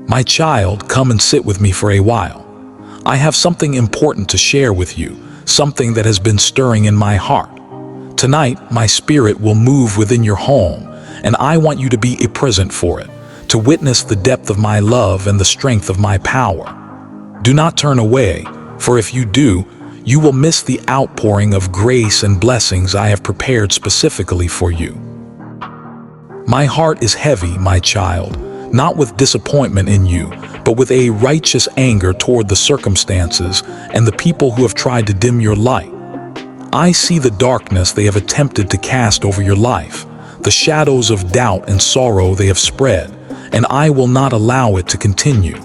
My child, come and sit with me for a while. I have something important to share with you, something that has been stirring in my heart. Tonight, my spirit will move within your home, and I want you to be present for it, to witness the depth of my love and the strength of my power. Do not turn away, for if you do, you will miss the outpouring of grace and blessings I have prepared specifically for you. My heart is heavy, my child, not with disappointment in you, but with a righteous anger toward the circumstances and the people who have tried to dim your light. I see the darkness they have attempted to cast over your life, the shadows of doubt and sorrow they have spread, and I will not allow it to continue.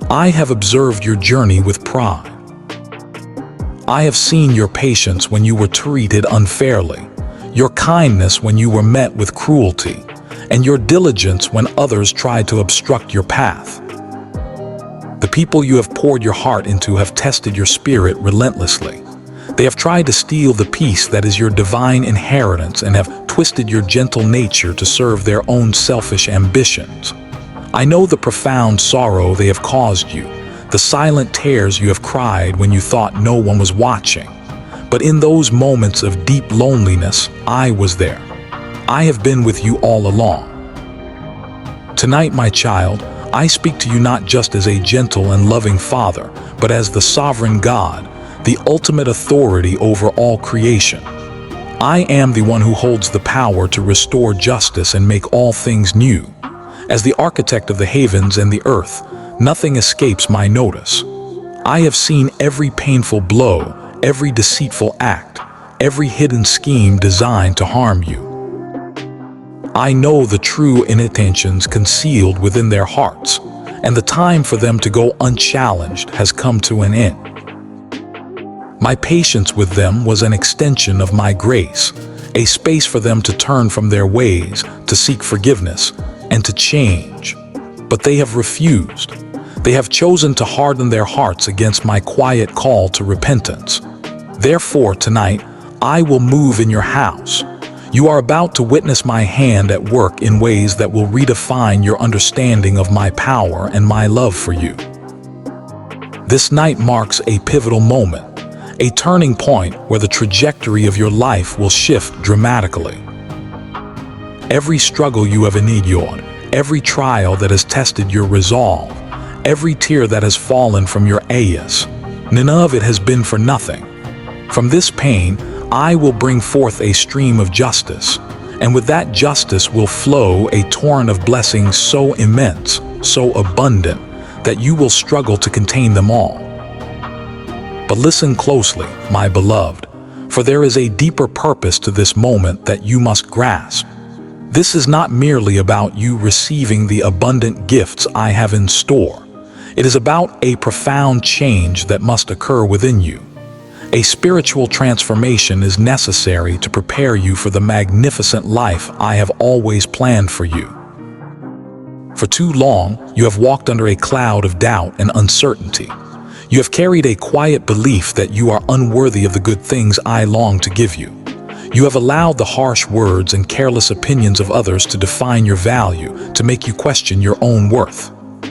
I have observed your journey with pride. I have seen your patience when you were treated unfairly, your kindness when you were met with cruelty, and your diligence when others tried to obstruct your path. The people you have poured your heart into have tested your spirit relentlessly. They have tried to steal the peace that is your divine inheritance and have twisted your gentle nature to serve their own selfish ambitions. I know the profound sorrow they have caused you, the silent tears you have cried when you thought no one was watching. But in those moments of deep loneliness, I was there. I have been with you all along. Tonight, my child, I speak to you not just as a gentle and loving father, but as the sovereign God, the ultimate authority over all creation. I am the one who holds the power to restore justice and make all things new. As the architect of the heavens and the earth, nothing escapes my notice. I have seen every painful blow, every deceitful act, every hidden scheme designed to harm you. I know the true intentions concealed within their hearts, and the time for them to go unchallenged has come to an end. My patience with them was an extension of my grace, a space for them to turn from their ways, to seek forgiveness, and to change. But they have refused. They have chosen to harden their hearts against my quiet call to repentance. Therefore, tonight, I will move in your house. You are about to witness my hand at work in ways that will redefine your understanding of my power and my love for you. This night marks a pivotal moment, a turning point where the trajectory of your life will shift dramatically. Every struggle you have endured, every trial that has tested your resolve, every tear that has fallen from your eyes, none of it has been for nothing. From this pain, I will bring forth a stream of justice, and with that justice will flow a torrent of blessings so immense, so abundant, that you will struggle to contain them all. But listen closely, my beloved, for there is a deeper purpose to this moment that you must grasp. This is not merely about you receiving the abundant gifts I have in store. It is about a profound change that must occur within you. A spiritual transformation is necessary to prepare you for the magnificent life I have always planned for you. For too long, you have walked under a cloud of doubt and uncertainty. You have carried a quiet belief that you are unworthy of the good things I long to give you. You have allowed the harsh words and careless opinions of others to define your value, to make you question your own worth.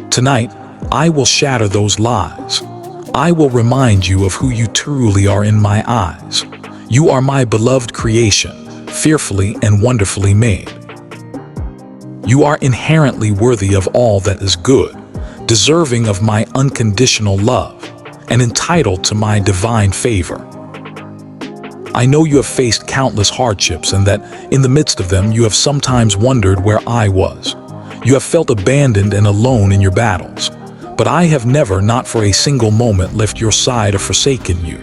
Tonight, I will shatter those lies. I will remind you of who you truly are in my eyes. You are my beloved creation, fearfully and wonderfully made. You are inherently worthy of all that is good, deserving of my unconditional love, and entitled to my divine favor. I know you have faced countless hardships and that in the midst of them you have sometimes wondered where I was. You have felt abandoned and alone in your battles. But I have never, not for a single moment, left your side or forsaken you.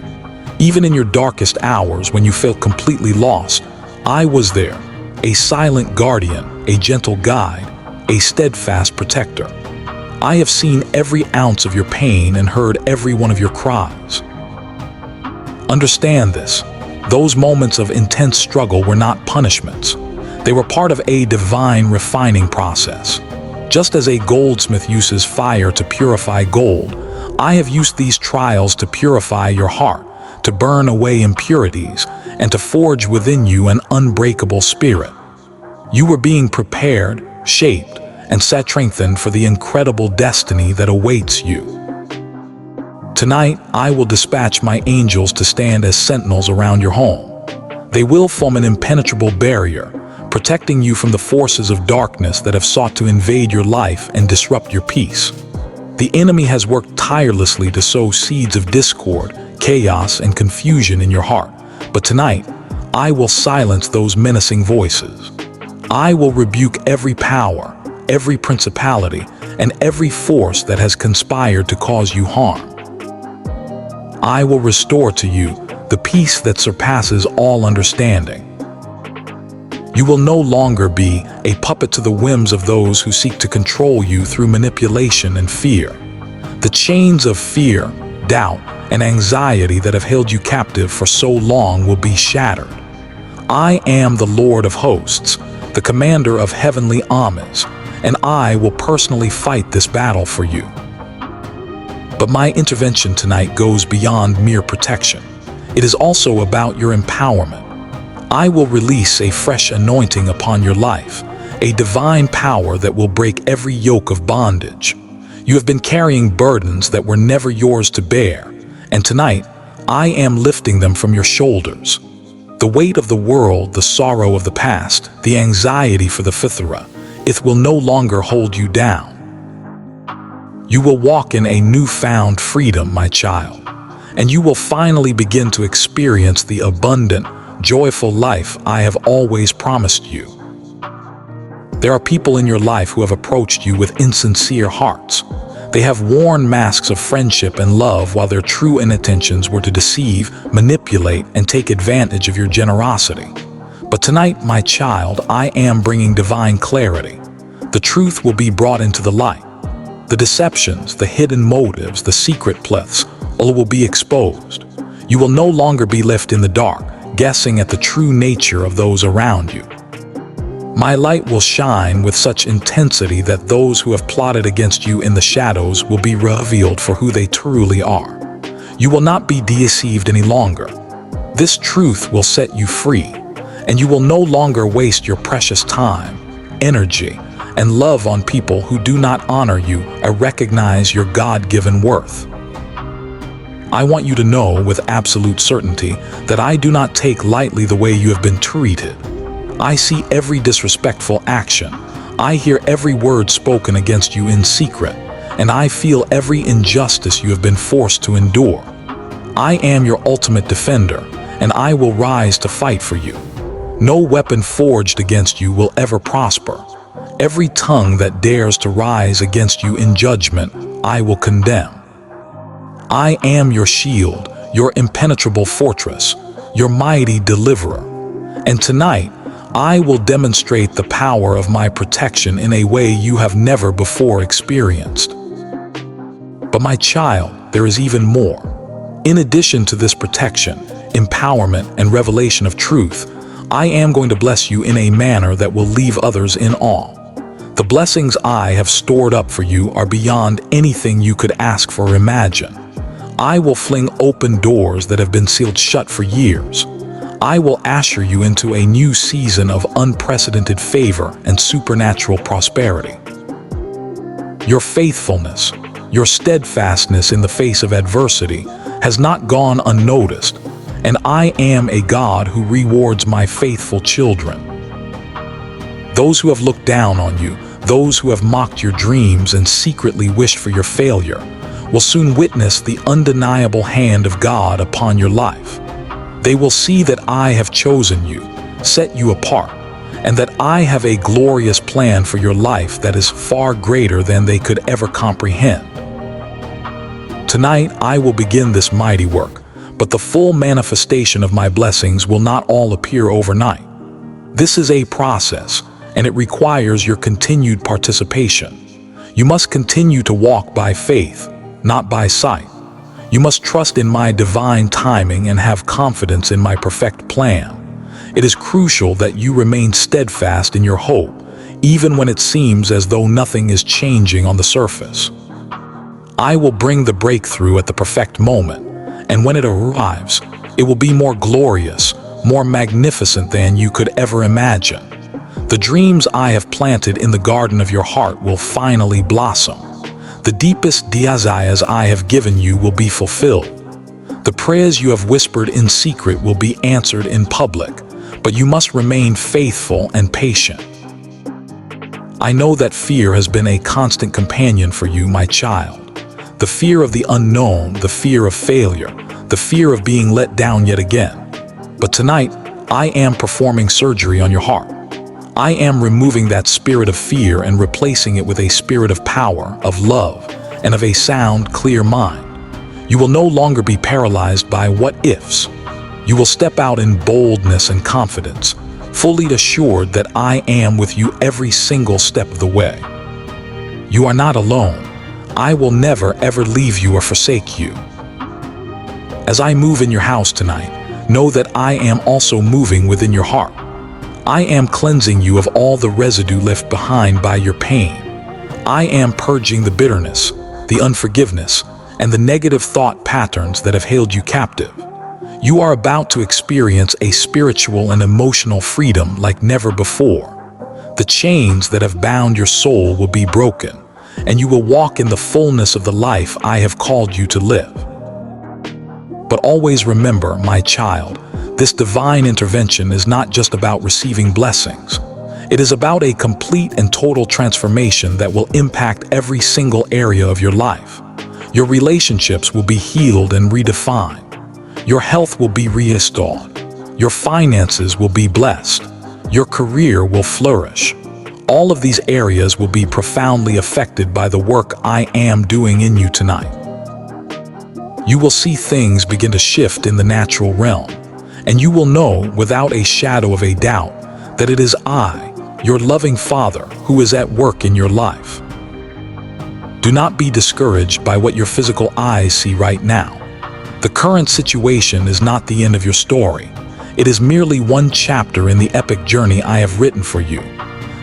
Even in your darkest hours when you felt completely lost, I was there, a silent guardian, a gentle guide, a steadfast protector. I have seen every ounce of your pain and heard every one of your cries. Understand this. Those moments of intense struggle were not punishments. They were part of a divine refining process. Just as a goldsmith uses fire to purify gold, I have used these trials to purify your heart, to burn away impurities, and to forge within you an unbreakable spirit. You were being prepared, shaped, and strengthened for the incredible destiny that awaits you. Tonight, I will dispatch my angels to stand as sentinels around your home. They will form an impenetrable barrier, protecting you from the forces of darkness that have sought to invade your life and disrupt your peace. The enemy has worked tirelessly to sow seeds of discord, chaos, and confusion in your heart. But tonight, I will silence those menacing voices. I will rebuke every power, every principality, and every force that has conspired to cause you harm. I will restore to you the peace that surpasses all understanding. You will no longer be a puppet to the whims of those who seek to control you through manipulation and fear. The chains of fear, doubt, and anxiety that have held you captive for so long will be shattered. I am the Lord of hosts, the commander of heavenly armies, and I will personally fight this battle for you. But my intervention tonight goes beyond mere protection. It is also about your empowerment. I will release a fresh anointing upon your life, a divine power that will break every yoke of bondage. You have been carrying burdens that were never yours to bear, and tonight, I am lifting them from your shoulders. The weight of the world, the sorrow of the past, the anxiety for the future, it will no longer hold you down. You will walk in a newfound freedom, my child, and you will finally begin to experience the abundant, joyful life I have always promised you. There are people in your life who have approached you with insincere hearts. They have worn masks of friendship and love while their true intentions were to deceive, manipulate, and take advantage of your generosity. But tonight, my child, I am bringing divine clarity. The truth will be brought into the light. The deceptions, the hidden motives, the secret plots, all will be exposed. You will no longer be left in the dark, guessing at the true nature of those around you. My light will shine with such intensity that those who have plotted against you in the shadows will be revealed for who they truly are. You will not be deceived any longer. This truth will set you free, and you will no longer waste your precious time, energy, and love on people who do not honor you or recognize your God-given worth. I want you to know with absolute certainty that I do not take lightly the way you have been treated. I see every disrespectful action. I hear every word spoken against you in secret, and I feel every injustice you have been forced to endure. I am your ultimate defender, and I will rise to fight for you. No weapon forged against you will ever prosper. Every tongue that dares to rise against you in judgment, I will condemn. I am your shield, your impenetrable fortress, your mighty deliverer. And tonight, I will demonstrate the power of my protection in a way you have never before experienced. But my child, there is even more. In addition to this protection, empowerment, and revelation of truth, I am going to bless you in a manner that will leave others in awe. The blessings I have stored up for you are beyond anything you could ask for or imagine. I will fling open doors that have been sealed shut for years. I will usher you into a new season of unprecedented favor and supernatural prosperity. Your faithfulness, your steadfastness in the face of adversity has not gone unnoticed, and I am a God who rewards my faithful children. Those who have looked down on you, those who have mocked your dreams and secretly wished for your failure, will soon witness the undeniable hand of God upon your life. They will see that I have chosen you, set you apart, and that I have a glorious plan for your life that is far greater than they could ever comprehend. Tonight, I will begin this mighty work, but the full manifestation of my blessings will not all appear overnight. This is a process, and it requires your continued participation. You must continue to walk by faith, not by sight. You must trust in my divine timing and have confidence in my perfect plan. It is crucial that you remain steadfast in your hope, even when it seems as though nothing is changing on the surface. I will bring the breakthrough at the perfect moment, and when it arrives, it will be more glorious, more magnificent than you could ever imagine. The dreams I have planted in the garden of your heart will finally blossom. The deepest desires I have given you will be fulfilled. The prayers you have whispered in secret will be answered in public, but you must remain faithful and patient. I know that fear has been a constant companion for you, my child. The fear of the unknown, the fear of failure, the fear of being let down yet again. But tonight, I am performing surgery on your heart. I am removing that spirit of fear and replacing it with a spirit of power, of love, and of a sound, clear mind. You will no longer be paralyzed by what-ifs. You will step out in boldness and confidence, fully assured that I am with you every single step of the way. You are not alone. I will never ever leave you or forsake you. As I move in your house tonight, know that I am also moving within your heart. I am cleansing you of all the residue left behind by your pain. I am purging the bitterness, the unforgiveness, and the negative thought patterns that have held you captive. You are about to experience a spiritual and emotional freedom like never before. The chains that have bound your soul will be broken, and you will walk in the fullness of the life I have called you to live. But always remember, my child, this divine intervention is not just about receiving blessings. It is about a complete and total transformation that will impact every single area of your life. Your relationships will be healed and redefined. Your health will be restored. Your finances will be blessed. Your career will flourish. All of these areas will be profoundly affected by the work I am doing in you tonight. You will see things begin to shift in the natural realm, and you will know without a shadow of a doubt that it is I, your loving Father, who is at work in your life. Do not be discouraged by what your physical eyes see right now. The current situation is not the end of your story. It is merely one chapter in the epic journey I have written for you.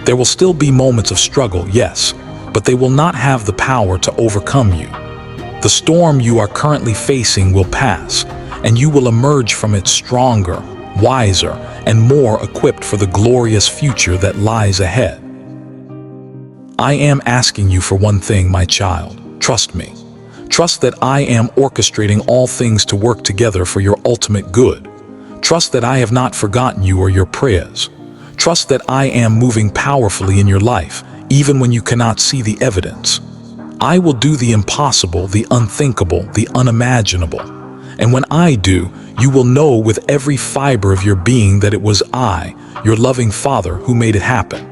There will still be moments of struggle, yes, but they will not have the power to overcome you. The storm you are currently facing will pass, and you will emerge from it stronger, wiser, and more equipped for the glorious future that lies ahead. I am asking you for one thing, my child. Trust me. Trust that I am orchestrating all things to work together for your ultimate good. Trust that I have not forgotten you or your prayers. Trust that I am moving powerfully in your life, even when you cannot see the evidence. I will do the impossible, the unthinkable, the unimaginable. And when I do, you will know with every fiber of your being that it was I, your loving Father, who made it happen.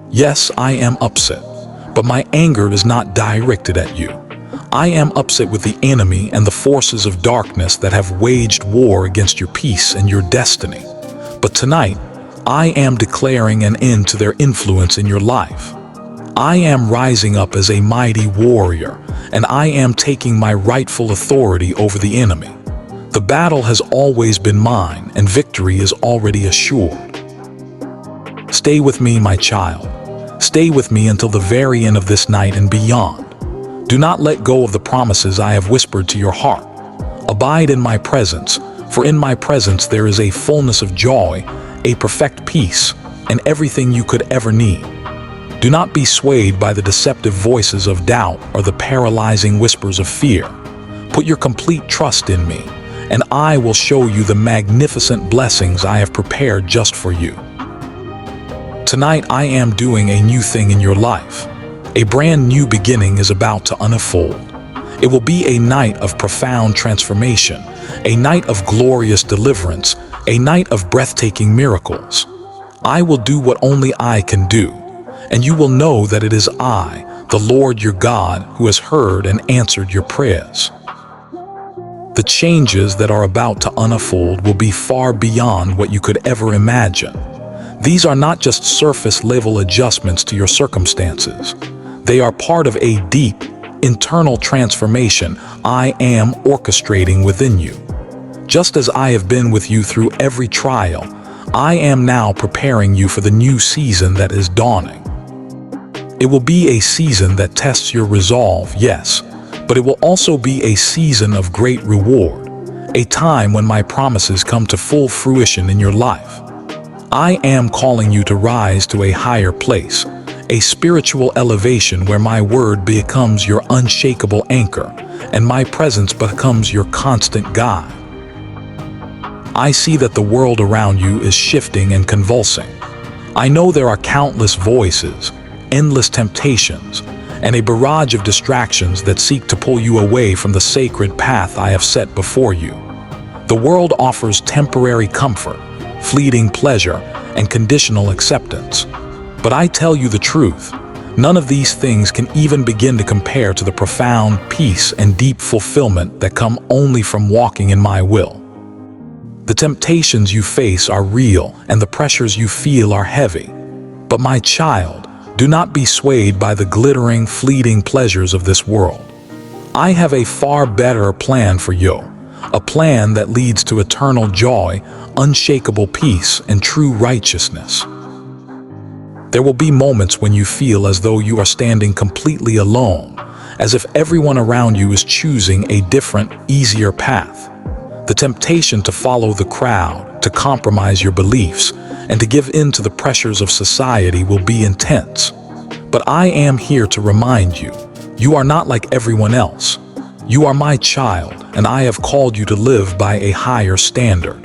Yes, I am upset, but my anger is not directed at you. I am upset with the enemy and the forces of darkness that have waged war against your peace and your destiny. But tonight, I am declaring an end to their influence in your life. I am rising up as a mighty warrior, and I am taking my rightful authority over the enemy. The battle has always been mine, and victory is already assured. Stay with me, my child. Stay with me until the very end of this night and beyond. Do not let go of the promises I have whispered to your heart. Abide in my presence, for in my presence there is a fullness of joy, a perfect peace, and everything you could ever need. Do not be swayed by the deceptive voices of doubt or the paralyzing whispers of fear. Put your complete trust in me, and I will show you the magnificent blessings I have prepared just for you. Tonight I am doing a new thing in your life. A brand new beginning is about to unfold. It will be a night of profound transformation, a night of glorious deliverance, a night of breathtaking miracles. I will do what only I can do, and you will know that it is I, the Lord your God, who has heard and answered your prayers. The changes that are about to unfold will be far beyond what you could ever imagine. These are not just surface-level adjustments to your circumstances. They are part of a deep, internal transformation I am orchestrating within you. Just as I have been with you through every trial, I am now preparing you for the new season that is dawning. It will be a season that tests your resolve, yes, but it will also be a season of great reward, a time when my promises come to full fruition in your life. I am calling you to rise to a higher place, a spiritual elevation where my word becomes your unshakable anchor and my presence becomes your constant guide. I see that the world around you is shifting and convulsing. I know there are countless voices, endless temptations, and a barrage of distractions that seek to pull you away from the sacred path I have set before you. The world offers temporary comfort, fleeting pleasure, and conditional acceptance. But I tell you the truth, none of these things can even begin to compare to the profound peace and deep fulfillment that come only from walking in my will. The temptations you face are real and the pressures you feel are heavy. But my child, do not be swayed by the glittering, fleeting pleasures of this world. I have a far better plan for you, a plan that leads to eternal joy, unshakable peace, and true righteousness. There will be moments when you feel as though you are standing completely alone, as if everyone around you is choosing a different, easier path. The temptation to follow the crowd, to compromise your beliefs, and to give in to the pressures of society will be intense. But I am here to remind you, you are not like everyone else. You are my child, and I have called you to live by a higher standard.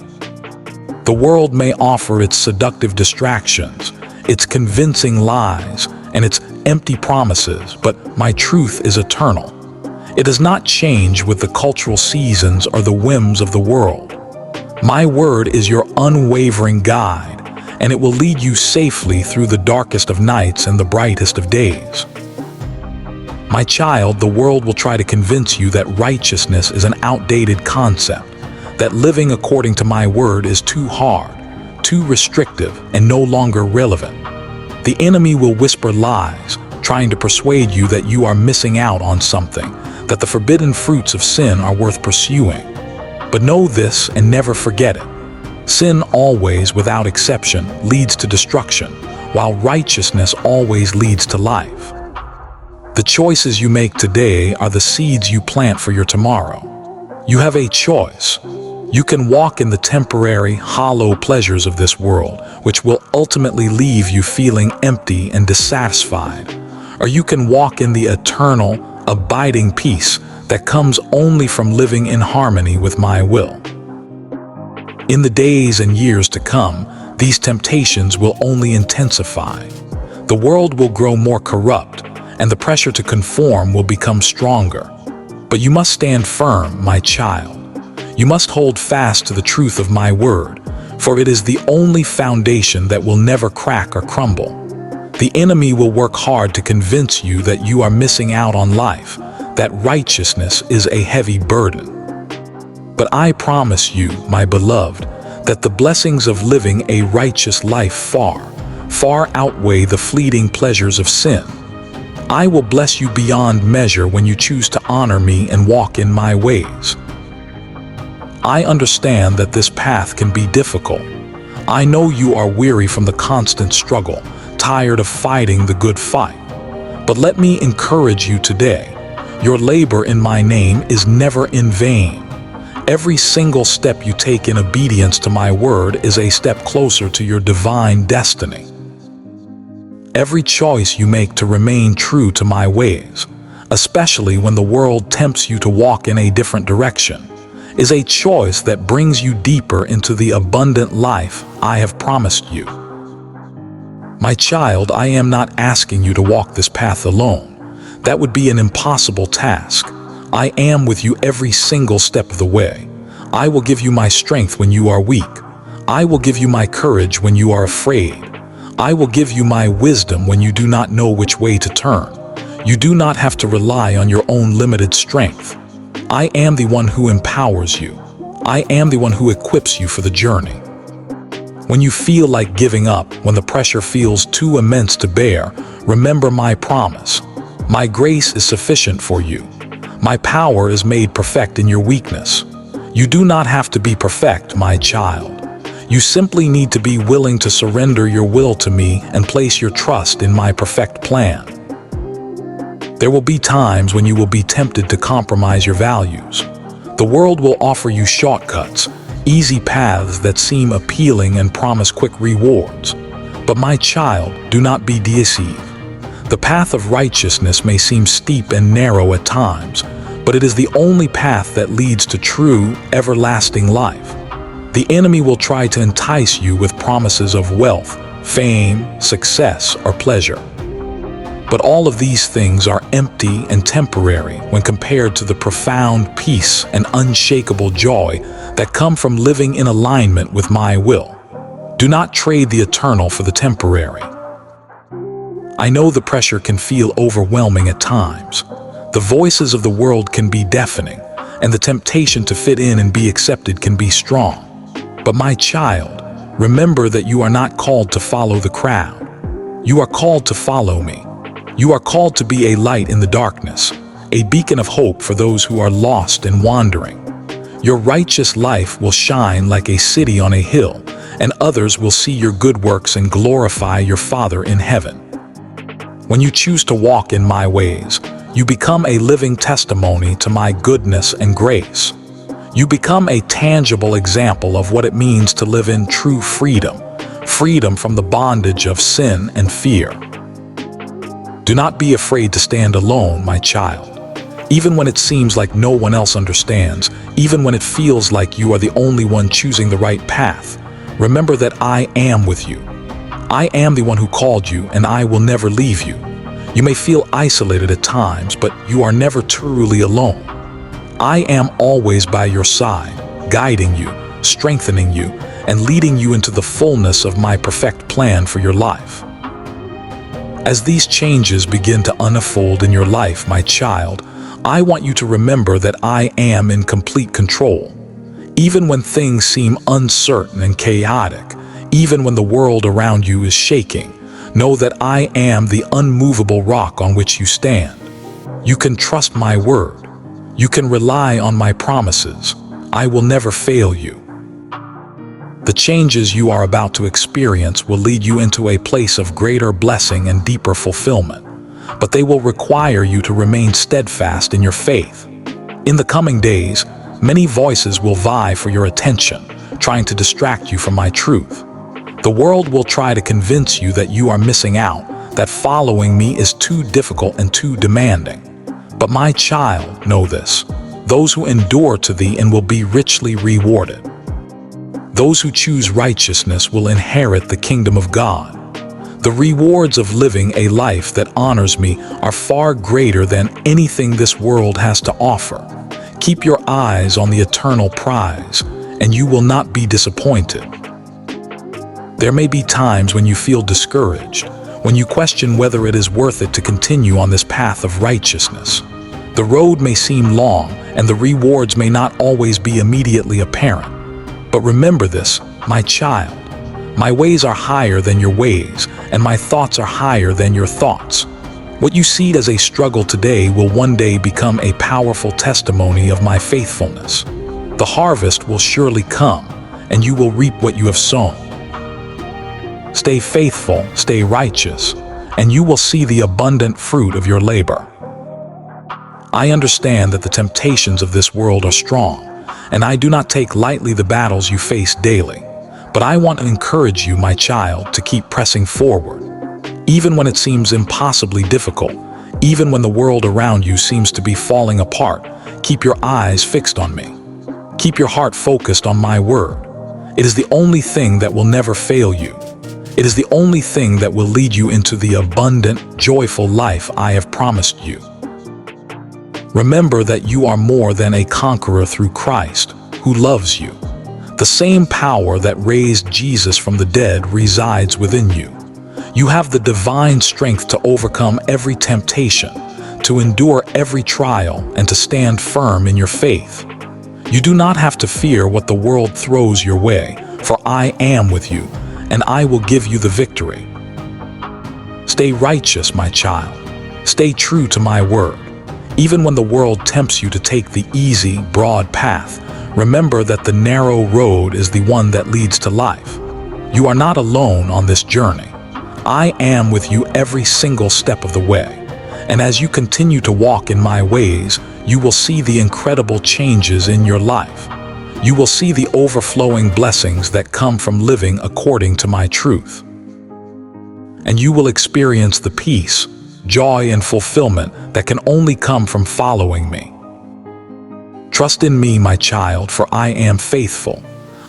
The world may offer its seductive distractions, its convincing lies, and its empty promises, but my truth is eternal. It does not change with the cultural seasons or the whims of the world. My word is your unwavering guide, and it will lead you safely through the darkest of nights and the brightest of days. My child, the world will try to convince you that righteousness is an outdated concept, that living according to my word is too hard, too restrictive, and no longer relevant. The enemy will whisper lies, trying to persuade you that you are missing out on something, that the forbidden fruits of sin are worth pursuing. But know this and never forget it. Sin always, without exception, leads to destruction, while righteousness always leads to life. The choices you make today are the seeds you plant for your tomorrow. You have a choice. You can walk in the temporary, hollow pleasures of this world, which will ultimately leave you feeling empty and dissatisfied. Or you can walk in the eternal, abiding peace that comes only from living in harmony with my will. In the days and years to come, these temptations will only intensify. The world will grow more corrupt, and the pressure to conform will become stronger. But you must stand firm, my child. You must hold fast to the truth of my word, for it is the only foundation that will never crack or crumble. The enemy will work hard to convince you that you are missing out on life, that righteousness is a heavy burden. But I promise you, my beloved, that the blessings of living a righteous life far outweigh the fleeting pleasures of sin. I will bless you beyond measure when you choose to honor me and walk in my ways. I understand that this path can be difficult. I know you are weary from the constant struggle, tired of fighting the good fight. But let me encourage you today. Your labor in my name is never in vain. Every single step you take in obedience to my word is a step closer to your divine destiny. Every choice you make to remain true to my ways, especially when the world tempts you to walk in a different direction, is a choice that brings you deeper into the abundant life I have promised you. My child, I am not asking you to walk this path alone. That would be an impossible task. I am with you every single step of the way. I will give you my strength when you are weak. I will give you my courage when you are afraid. I will give you my wisdom when you do not know which way to turn. You do not have to rely on your own limited strength. I am the one who empowers you. I am the one who equips you for the journey. When you feel like giving up, when the pressure feels too immense to bear, remember my promise. My grace is sufficient for you. My power is made perfect in your weakness. You do not have to be perfect, my child. You simply need to be willing to surrender your will to me and place your trust in my perfect plan. There will be times when you will be tempted to compromise your values. The world will offer you shortcuts, easy paths that seem appealing and promise quick rewards. But my child, do not be deceived. The path of righteousness may seem steep and narrow at times, but it is the only path that leads to true, everlasting life. The enemy will try to entice you with promises of wealth, fame, success, or pleasure. But all of these things are empty and temporary when compared to the profound peace and unshakable joy that come from living in alignment with my will. Do not trade the eternal for the temporary. I know the pressure can feel overwhelming at times. The voices of the world can be deafening, and the temptation to fit in and be accepted can be strong. But my child, remember that you are not called to follow the crowd. You are called to follow me. You are called to be a light in the darkness, a beacon of hope for those who are lost and wandering. Your righteous life will shine like a city on a hill, and others will see your good works and glorify your Father in heaven. When you choose to walk in my ways, you become a living testimony to my goodness and grace. You become a tangible example of what it means to live in true freedom, freedom from the bondage of sin and fear. Do not be afraid to stand alone, my child. Even when it seems like no one else understands, even when it feels like you are the only one choosing the right path, remember that I am with you. I am the one who called you, and I will never leave you. You may feel isolated at times, but you are never truly alone. I am always by your side, guiding you, strengthening you, and leading you into the fullness of my perfect plan for your life. As these changes begin to unfold in your life, my child, I want you to remember that I am in complete control. Even when things seem uncertain and chaotic, even when the world around you is shaking, know that I am the unmovable rock on which you stand. You can trust my word. You can rely on my promises. I will never fail you. The changes you are about to experience will lead you into a place of greater blessing and deeper fulfillment, but they will require you to remain steadfast in your faith. In the coming days, many voices will vie for your attention, trying to distract you from my truth. The world will try to convince you that you are missing out, that following me is too difficult and too demanding. But my child, know this: those who endure to thee and will be richly rewarded. Those who choose righteousness will inherit the kingdom of God. The rewards of living a life that honors me are far greater than anything this world has to offer. Keep your eyes on the eternal prize, and you will not be disappointed. There may be times when you feel discouraged, when you question whether it is worth it to continue on this path of righteousness. The road may seem long, and the rewards may not always be immediately apparent. But remember this, my child: my ways are higher than your ways, and my thoughts are higher than your thoughts. What you see as a struggle today will one day become a powerful testimony of my faithfulness. The harvest will surely come, and you will reap what you have sown. Stay faithful, stay righteous, and you will see the abundant fruit of your labor. I understand that the temptations of this world are strong, and I do not take lightly the battles you face daily. But I want to encourage you, my child, to keep pressing forward. Even when it seems impossibly difficult, even when the world around you seems to be falling apart, keep your eyes fixed on me. Keep your heart focused on my word. It is the only thing that will never fail you. It is the only thing that will lead you into the abundant, joyful life I have promised you. Remember that you are more than a conqueror through Christ, who loves you. The same power that raised Jesus from the dead resides within you. You have the divine strength to overcome every temptation, to endure every trial, and to stand firm in your faith. You do not have to fear what the world throws your way, for I am with you, and I will give you the victory. Stay righteous, my child. Stay true to my word. Even when the world tempts you to take the easy, broad path, remember that the narrow road is the one that leads to life. You are not alone on this journey. I am with you every single step of the way. And as you continue to walk in my ways, you will see the incredible changes in your life. You will see the overflowing blessings that come from living according to my truth. And you will experience the peace, joy, and fulfillment that can only come from following me. Trust in me, my child, for I am faithful.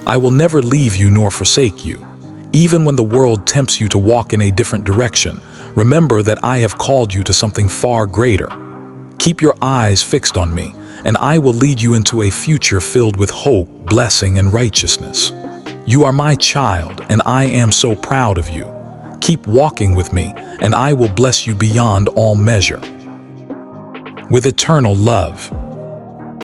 I will never leave you nor forsake you. Even when the world tempts you to walk in a different direction, remember that I have called you to something far greater. Keep your eyes fixed on me, and I will lead you into a future filled with hope, blessing, and righteousness. You are my child, and I am so proud of you. Keep walking with me, and I will bless you beyond all measure. With eternal love.